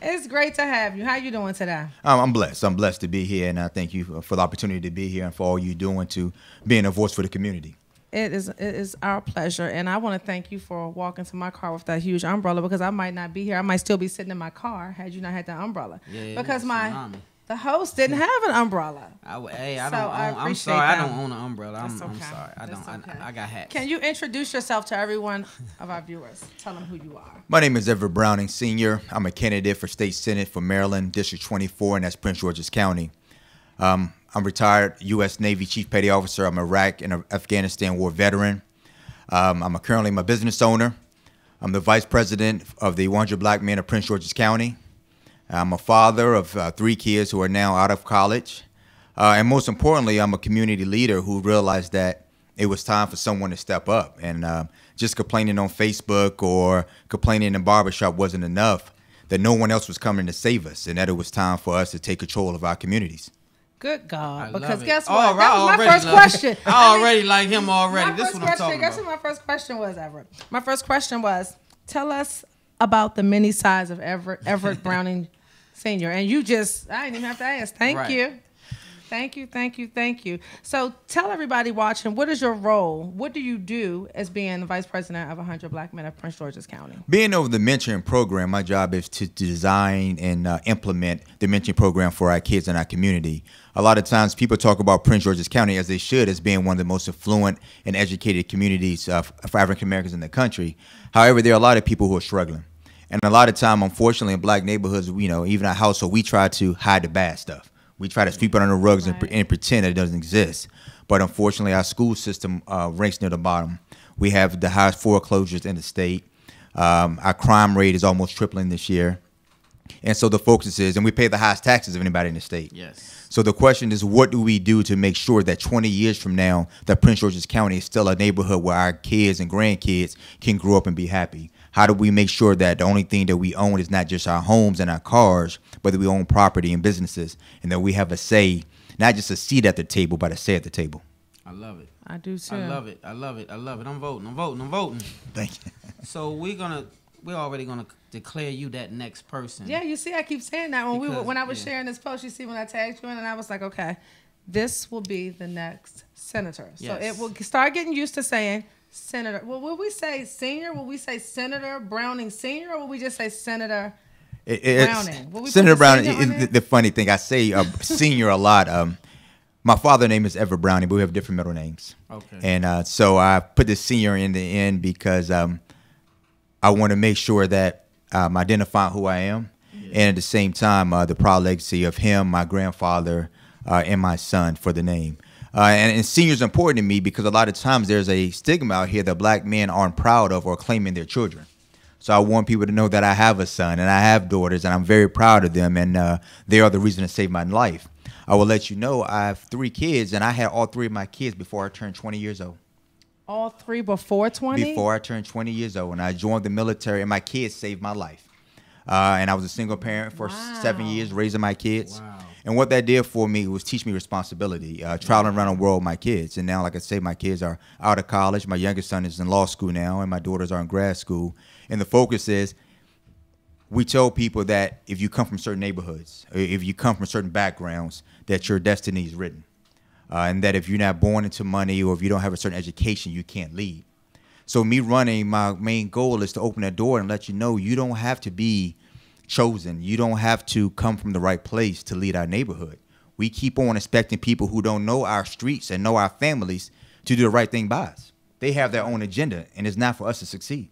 It's great to have you. How you doing today? I'm blessed. I'm blessed to be here, and I thank you for the opportunity to be here and for all you're doing to being a voice for the community. It is our pleasure, and I want to thank you for walking to my car with that huge umbrella, because I might not be here. I might still be sitting in my car had you not had that umbrella. Yeah, because the host didn't have an umbrella. I'm appreciate sorry, I that. don't own an umbrella. I'm okay. sorry. I don't. Okay. I got hats. Can you introduce yourself to everyone of our viewers? Tell them who you are. My name is Everett Browning Sr. I'm a candidate for State Senate for Maryland, District 24, and that's Prince George's County. I'm retired U.S. Navy Chief Petty Officer. I'm an Iraq and Afghanistan war veteran. I'm currently a business owner. I'm the Vice President of the 100 Black Men of Prince George's County. I'm a father of 3 kids who are now out of college. And most importantly, I'm a community leader who realized that it was time for someone to step up. And just complaining on Facebook or complaining in the barbershop wasn't enough, that no one else was coming to save us, and that it was time for us to take control of our communities. Good God. I Because love it. guess what? Oh, That was my already first love it. question. I already like him already. My This is first what I'm question, talking guess about. what my first question was, Everett? My first question was, tell us about the mini size of Everett Browning Sr. And you just, I didn't even have to ask. Thank Right. you. Thank you, thank you, thank you. So tell everybody watching, what is your role? What do you do as being the Vice President of 100 Black Men of Prince George's County? Being over the mentoring program, my job is to design and implement the mentoring program for our kids in our community. A lot of times people talk about Prince George's County, as they should, as being one of the most affluent and educated communities for African Americans in the country. However, there are a lot of people who are struggling. And a lot of time, unfortunately, in black neighborhoods, even our household, we try to hide the bad stuff. We try to sweep it under the rugs and pretend that it doesn't exist. But unfortunately, our school system ranks near the bottom. We have the highest foreclosures in the state. Our crime rate is almost tripling this year. And so the focus is, and we pay the highest taxes of anybody in the state. Yes. So the question is, what do we do to make sure that 20 years from now, that Prince George's County is still a neighborhood where our kids and grandkids can grow up and be happy? How do we make sure that the only thing that we own is not just our homes and our cars, but that we own property and businesses, and that we have a say, not just a seat at the table, but a say at the table? I love it. I do too. I love it. I love it. I love it. I'm voting. Thank you. So we're already gonna declare you that next person. Yeah, you see, I keep saying that when I was sharing this post. You see, when I tagged you in, and I was like, okay, this will be the next senator. So Yes. it will start getting used to saying Senator. Well, will we say senior? Will we say Senator Browning Sr., or will we just say Senator Browning? Will we Senator put the Browning senior on is there? the funny thing. I say senior a lot. My father's name is Everett Browning, but we have different middle names. Okay. And so I put the senior in the end because I want to make sure that I'm identifying who I am, and at the same time, the proud legacy of him, my grandfather, and my son for the name. And senior is important to me because a lot of times there's a stigma out here that black men aren't proud of or claiming their children. So I want people to know that I have a son and I have daughters, and I'm very proud of them, and they are the reason to save my life. I will let you know I have 3 kids, and I had all 3 of my kids before I turned 20 years old. All 3 before 20? Before I turned 20 years old, and I joined the military, and my kids saved my life. And I was a single parent for 7 years, raising my kids. Wow. And what that did for me was teach me responsibility, traveling around the world with my kids. And now, like I say, my kids are out of college. My youngest son is in law school now, and my daughters are in grad school. And the focus is, we tell people that if you come from certain neighborhoods, or if you come from certain backgrounds, that your destiny is written. And that if you're not born into money, or if you don't have a certain education, you can't lead. So me running, my main goal is to open that door and let you know you don't have to be chosen. You don't have to come from the right place to lead our neighborhood. We keep on expecting people who don't know our streets and know our families to do the right thing by us. They have their own agenda, and it's not for us to succeed.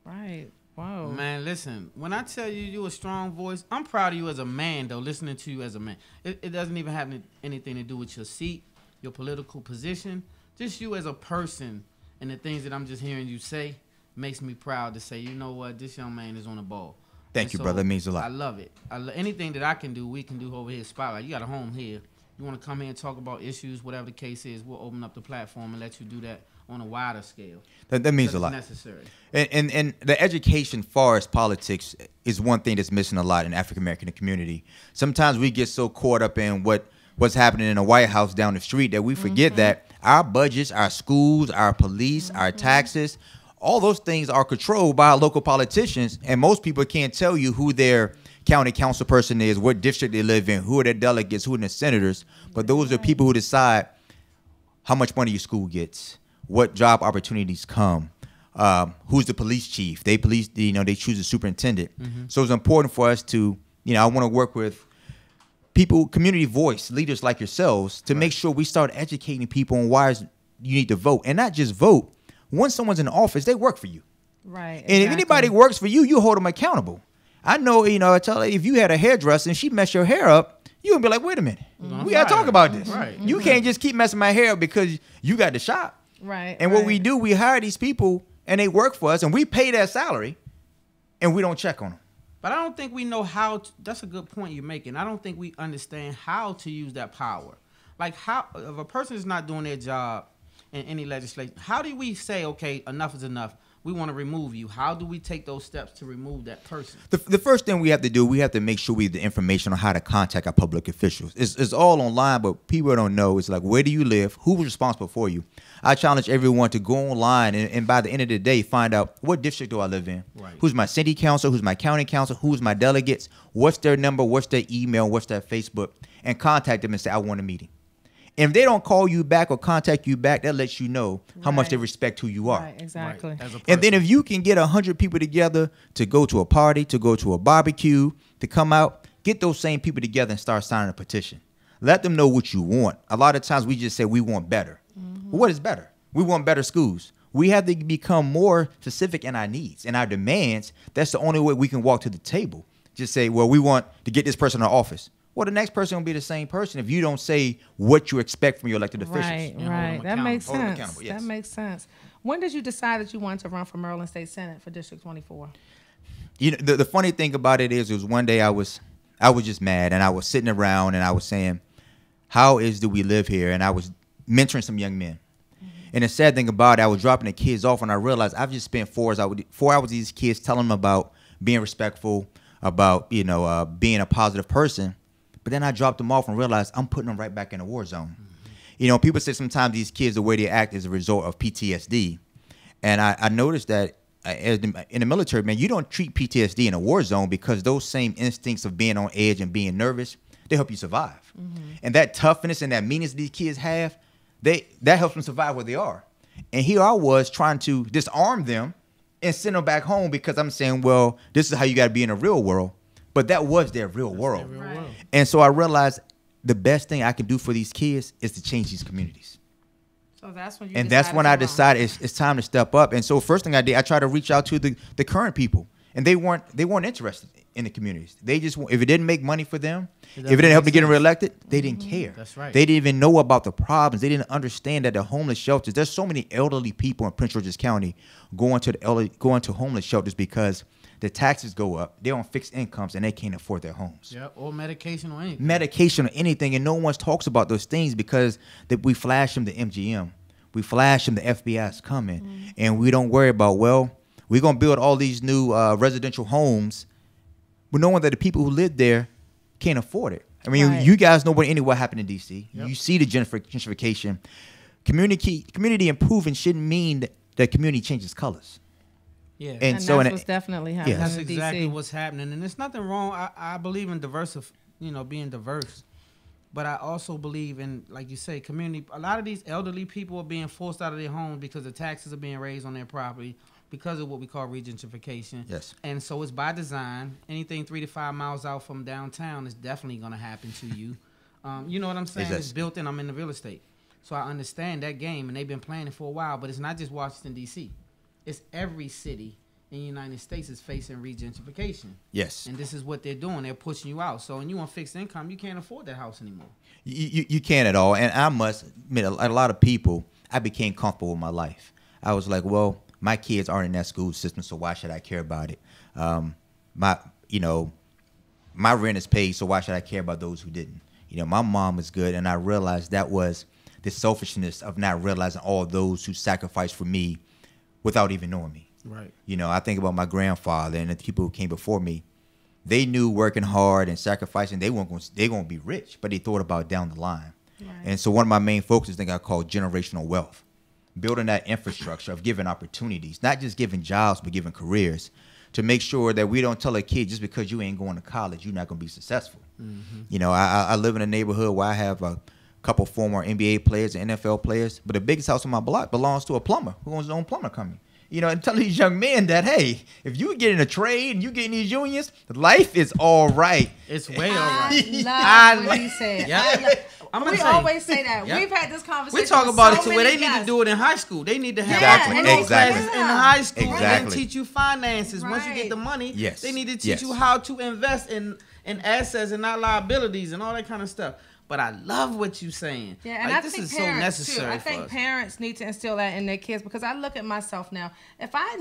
Right. Wow. Man, listen, when I tell you a strong voice, I'm proud of you as a man, though, listening to you as a man. It doesn't even have anything to do with your seat, your political position. Just you as a person and the things that I'm just hearing you say makes me proud to say, you know what, this young man is on the ball. Thank you, brother. It means a lot. I love it. Anything that I can do, we can do over here. Spotlight. You got a home here. You want to come here and talk about issues, whatever the case is, we'll open up the platform and let you do that on a wider scale. That means a lot. Necessary. And the education far as politics is one thing that's missing a lot in African American community. Sometimes we get so caught up in what's happening in the White House down the street that we forget that our budgets, our schools, our police, our taxes, all those things are controlled by our local politicians, and most people can't tell you who their county council person is, what district they live in, who are their delegates, who are their senators. But those are people who decide how much money your school gets, what job opportunities come, who's the police chief. They choose a superintendent. So it's important for us to, I want to work with people, community voice leaders like yourselves, to make sure we start educating people on why you need to vote, and not just vote. Once someone's in office, they work for you. Right. And if anybody works for you, you hold them accountable. I know, I tell her, if you had a hairdresser and she messed your hair up, you would be like, wait a minute, we got to talk about this. Right. You can't just keep messing my hair up because you got the shop. Right. And what we do, we hire these people and they work for us and we pay their salary and we don't check on them. But I don't think we know how to, that's a good point you're making. I don't think we understand how to use that power. Like, how, if a person is not doing their job in any legislation, how do we say, okay, enough is enough? We want to remove you. How do we take those steps to remove that person? The first thing we have to do, we have to make sure we have the information on how to contact our public officials. It's all online, but people don't know. It's like, where do you live? Who was responsible for you? I challenge everyone to go online and by the end of the day, find out, what district do I live in? Right. Who's my city council? Who's my county council? Who's my delegates? What's their number? What's their email? What's their Facebook? And contact them and say, I want a meeting. And if they don't call you back or contact you back, that lets you know how much they respect who you are. Right, exactly. Right. As a And then if you can get 100 people together to go to a party, to go to a barbecue, to come out, get those same people together and start signing a petition. Let them know what you want. A lot of times we just say we want better. Well, what is better? We want better schools. We have to become more specific in our needs and our demands. That's the only way we can walk to the table. Just say, well, we want to get this person in office. Well, the next person will be the same person if you don't say what you expect from your elected officials. Right, right. That makes sense. Yes. That makes sense. When did you decide that you wanted to run for Maryland State Senate for District 24? You know, the funny thing about it was one day I was just mad, and I was sitting around and I was saying, how do we live here? And I was mentoring some young men. And the sad thing about it, I was dropping the kids off, and I realized I've just spent 4 hours with these kids telling them about being respectful, about being a positive person. But then I dropped them off and realized I'm putting them right back in the war zone. People say sometimes these kids, the way they act is a result of PTSD. And I noticed that in the military, man, you don't treat PTSD in a war zone because those same instincts of being on edge and being nervous, they help you survive. And that toughness and that meanness these kids have, that helps them survive where they are. And here I was trying to disarm them and send them back home because I'm saying, well, this is how you got to be in the real world. But that was their real world. And so I realized the best thing I can do for these kids is to change these communities. So that's when I decided it's time to step up. And so first thing I did, I tried to reach out to the current people. And they weren't interested in the communities. They just, if it didn't make money for them, if it didn't help them get reelected, they didn't care. That's right. They didn't even know about the problems. They didn't understand that the homeless shelters, there's so many elderly people in Prince George's County going to homeless shelters because the taxes go up, they're on fixed incomes, and they can't afford their homes. Yeah, or medication or anything. Medication or anything, and no one talks about those things because we flash them the MGM. We flash them the FBI's coming, and we don't worry about, well, we're going to build all these new residential homes, but knowing that the people who live there can't afford it. I mean, you guys know what happened in D.C. Yep. You see the gentrification. Community improving shouldn't mean that community changes colors. Yeah, and so that's what's definitely happening. That's in exactly DC. what's happening, and there's nothing wrong. I believe in being diverse, but I also believe in, like you say, community. A lot of these elderly people are being forced out of their homes because the taxes are being raised on their property because of what we call regentrification. Yes, and so it's by design. Anything 3 to 5 miles out from downtown is definitely going to happen to you. You know what I'm saying? It's built in. I'm in the real estate, so I understand that game, and they've been playing it for a while. But it's not just Washington D.C. It's every city in the United States is facing regentrification. Yes. And this is what they're doing. They're pushing you out. So when you want fixed income, you can't afford that house anymore. You can't at all. And I must admit, a lot of people, I became comfortable with my life. I was like, well, my kids aren't in that school system, so why should I care about it? My rent is paid, so why should I care about those who didn't? My mom was good, and I realized that was the selfishness of not realizing all those who sacrificed for me without even knowing me. Right. I think about my grandfather and the people who came before me. They knew working hard and sacrificing, they going to be rich, but they thought about down the line. Right. And so one of my main focuses, I call generational wealth, building that infrastructure of giving opportunities, not just giving jobs, but giving careers, to make sure that we don't tell a kid just because you ain't going to college, you're not going to be successful. Mm-hmm. I live in a neighborhood where I have a couple former NBA players and NFL players, but the biggest house on my block belongs to a plumber who owns his own plumber company. And tell these young men that, hey, if you get in a trade and you get in these unions, life is all right. It's way all right. I love what he said. Yeah. We always say that. Yep. We've had this conversation. We talk about it too, where they need to do it in high school. They need to have classes in high school and then teach you finances. Right. Once you get the money, they need to teach you how to invest in assets and not liabilities and all that kind of stuff. But I love what you're saying. Yeah, and like, I this think is parents, so necessary. Too. I think parents need to instill that in their kids, because I look at myself now. If I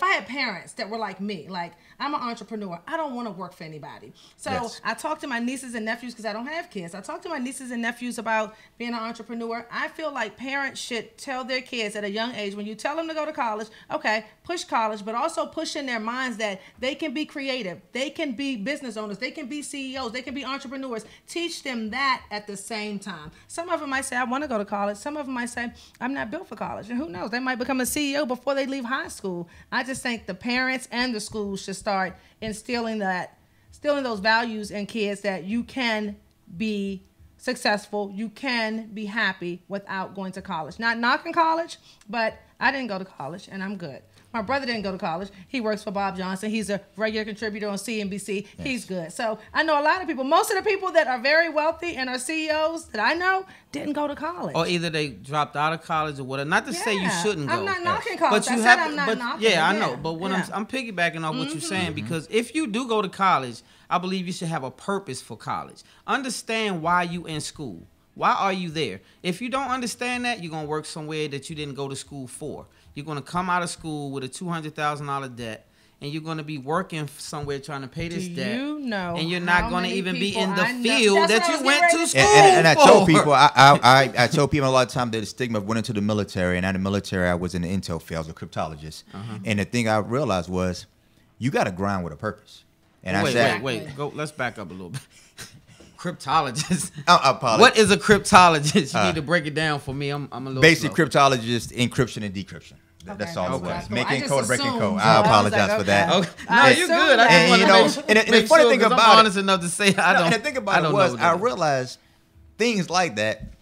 had parents that were like me, like I'm an entrepreneur, I don't want to work for anybody. So I talk to my nieces and nephews, because I don't have kids. I talk to my nieces and nephews about being an entrepreneur. I feel like parents should tell their kids at a young age, when you tell them to go to college, okay, push college, but also push in their minds that they can be creative, they can be business owners, they can be CEOs, they can be entrepreneurs. Teach them that at the same time. Some of them might say, I want to go to college. Some of them might say, I'm not built for college. And who knows? They might become a CEO before they leave high school. I just think the parents and the schools should start instilling those values in kids, that you can be successful, you can be happy without going to college. Not knocking college, but I didn't go to college and I'm good. My brother didn't go to college. He works for Bob Johnson. He's a regular contributor on CNBC. Yes. He's good. So I know a lot of people. Most of the people that are very wealthy and are CEOs that I know didn't go to college. Or either they dropped out of college or whatever. Not to say you shouldn't go. I'm not knocking college. But I'm not knocking. Yeah, I know. But I'm piggybacking off what you're saying, because if you do go to college, I believe you should have a purpose for college. Understand why you in school. Why are you there? If you don't understand that, you're going to work somewhere that you didn't go to school for. You're going to come out of school with a $200,000 debt, and you're going to be working somewhere trying to pay this debt. And you're not going to even be in the field that you went to school and I tell people, I tell people a lot of times that the stigma of went into the military, and out of the military, I was in the intel field, I was a cryptologist. And the thing I realized was, you got to grind with a purpose. And Wait. Go. Let's back up a little bit. Cryptologist. I apologize. What is a cryptologist? You need to break it down for me. I'm a little basic slow. Cryptologist, encryption and decryption. That's all it was. Making cool. code, breaking code. I apologize for that. Okay. No, you're good. And the funny thing about I'm honest enough to say I don't. And the thing about it was, I realized things like that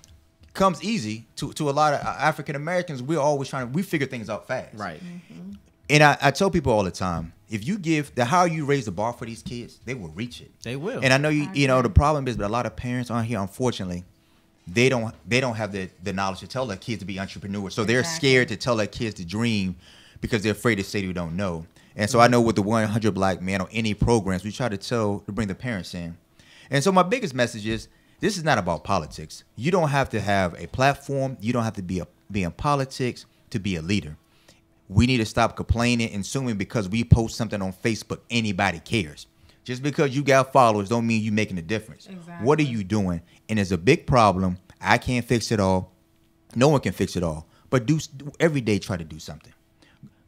comes easy to a lot of African Americans. We're always we figure things out fast. Right. Mm-hmm. And I tell people all the time, if you give how you raise the bar for these kids, they will reach it. They will. And I know you know the problem is, but a lot of parents on here, unfortunately, they don't have the knowledge to tell their kids to be entrepreneurs. So they're scared to tell their kids to dream because they're afraid to say they don't know. And so I know with the 100 Black Men or any programs, we try to bring the parents in. And so my biggest message is, this is not about politics. You don't have to have a platform. You don't have to be in politics to be a leader. We need to stop complaining and assuming because we post something on Facebook, anybody cares. Just because you got followers don't mean you're making a difference. Exactly. What are you doing? And it's a big problem. I can't fix it all. No one can fix it all. But every day try to do something.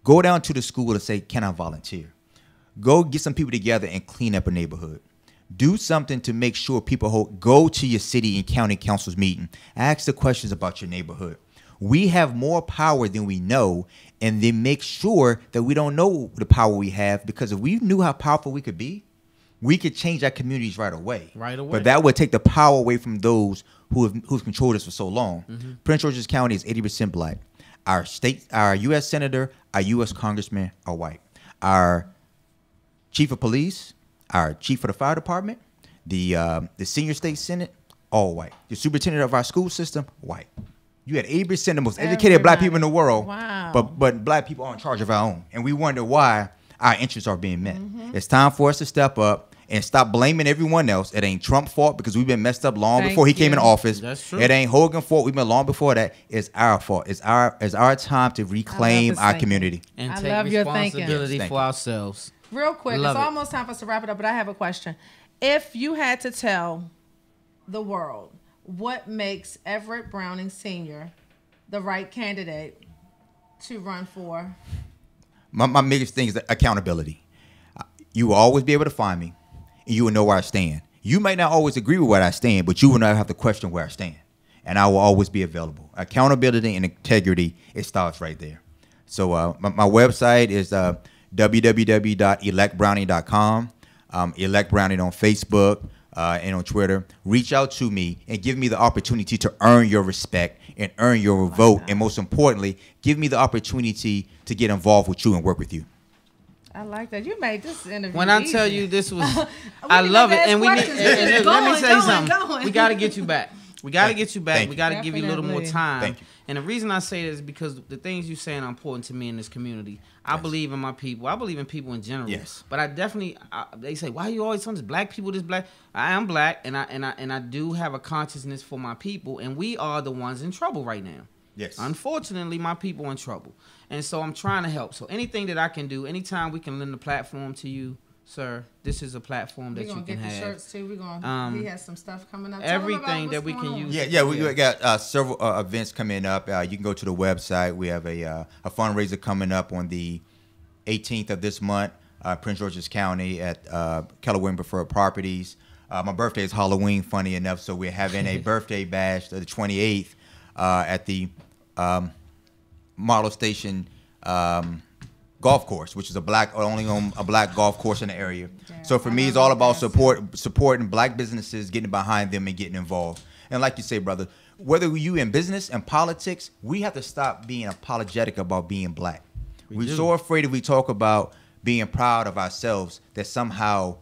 Go down to the school and say, can I volunteer? Go get some people together and clean up a neighborhood. Do something to make sure people go to your city and county council's meeting. Ask the questions about your neighborhood. We have more power than we know, and then make sure that we don't know the power we have, because if we knew how powerful we could be, we could change our communities right away. But that would take the power away from those who've controlled us for so long. Mm-hmm. Prince George's County is 80% Black. Our U.S. Senator, our U.S. Congressman are white. Our Chief of Police, our Chief of the Fire Department, the Senior State Senate, all white. The Superintendent of our school system, white. You had 80% of the most educated black people in the world, Wow. but black people are in charge of our own. And we wonder why our interests are being met. Mm-hmm. It's time for us to step up and stop blaming everyone else. It ain't Trump's fault because we've been messed up long before he came in office. That's true. It ain't Hogan's fault. We've been long before that. It's our fault. It's our time to reclaim our community. And I take love your thinking. responsibility Thank for you. ourselves. Real quick, Love it's it. almost time for us to wrap it up, but I have a question. If you had to tell the world what makes Everett Browning Sr. the right candidate to run for? My biggest thing is accountability. You will always be able to find me, and you will know where I stand. You may not always agree with where I stand, but you will not have to question where I stand. And I will always be available. Accountability and integrity, it starts right there. So my website is www.electbrowning.com. Elect Browning on Facebook and on Twitter. Reach out to me and give me the opportunity to earn your respect and earn your vote. And most importantly, give me the opportunity to get involved with you and work with you. I like that. You made this interview When I easy. tell you this was, I love it. And we need, and let me say something. We got to get you back. We got to get you back. We got to give you a little more time. Thank you. And the reason I say this is because the things you're saying are important to me in this community. I believe in my people. I believe in people in general. Yes. But I definitely, they say, why are you always on this black people, this black? I am black, and I do have a consciousness for my people, and we are the ones in trouble right now. Yes. Unfortunately, my people are in trouble. And so I'm trying to help. So anything that I can do, anytime we can lend a platform to you, sir, this is a platform that you can have. We're going to get the shirts, too. We're going he has some stuff coming up. Everything that we can use. Yeah, we got several events coming up. You can go to the website. We have a fundraiser coming up on the 18th of this month, Prince George's County at Keller Williams Preferred Properties. My birthday is Halloween, funny enough, so we're having a birthday bash the 28th at the Model Station golf course, which is only on a black golf course in the area. Yeah, so for me, it's all about supporting black businesses, getting behind them and getting involved. And like you say, brother, whether you in business and politics, we have to stop being apologetic about being black. We're so afraid if we talk about being proud of ourselves that somehow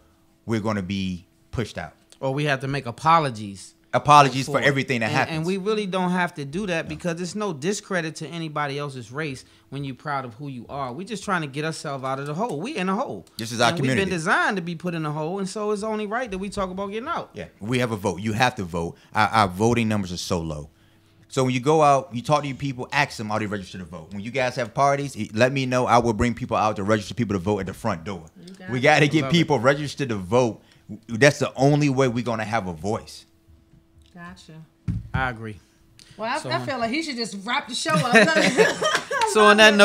we're going to be pushed out. Or we have to make apologies. Apologies for everything that happens. And we really don't have to do that because it's no discredit to anybody else's race when you're proud of who you are. We're just trying to get ourselves out of the hole. We in a hole. This is our community. We've been designed to be put in a hole, and so it's only right that we talk about getting out. Yeah, we have a vote. You have to vote. Our voting numbers are so low. So when you go out, you talk to your people, ask them, are they registered to vote? When you guys have parties, let me know. I will bring people out to register people to vote at the front door. We got to get people registered to vote. That's the only way we're going to have a voice. Gotcha. I agree. Well, I feel like he should just wrap the show up. So on that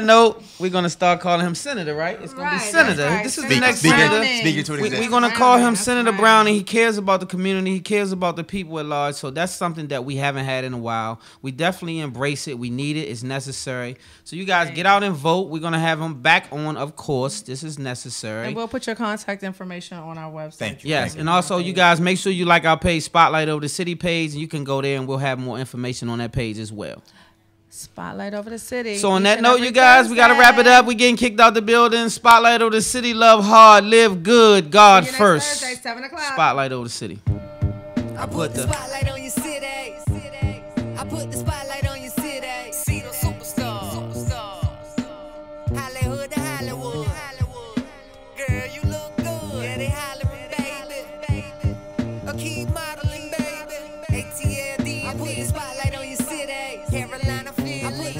note, we're gonna start calling him Senator, right? It's gonna be Senator. Right. This is the next Senator. We're gonna call him Senator Browning. He cares about the community. He cares about the people at large. So that's something that we haven't had in a while. We definitely embrace it. We need it. It's necessary. So you guys get out and vote. We're gonna have him back on, of course. This is necessary. And we'll put your contact information on our website. Thank you. Yes, and also you guys make sure you like our page, Spotlight Over the City page, and you can go there and we'll have more information on that page as well. Spotlight Over the City. So on that note, you guys, we got to wrap it up. We getting kicked out the building. Spotlight Over the City. Love hard, live good, God See you next first. Thursday, 7 o'clock. Spotlight Over the City. I put the spotlight on your city. I put the spotlight on your city. See the superstars. Hollywood to Hollywood. Girl, you look good. Yeah, they hollering, baby. I keep modeling, baby. ATLD. I put the spotlight on your city. Carolina, Philly.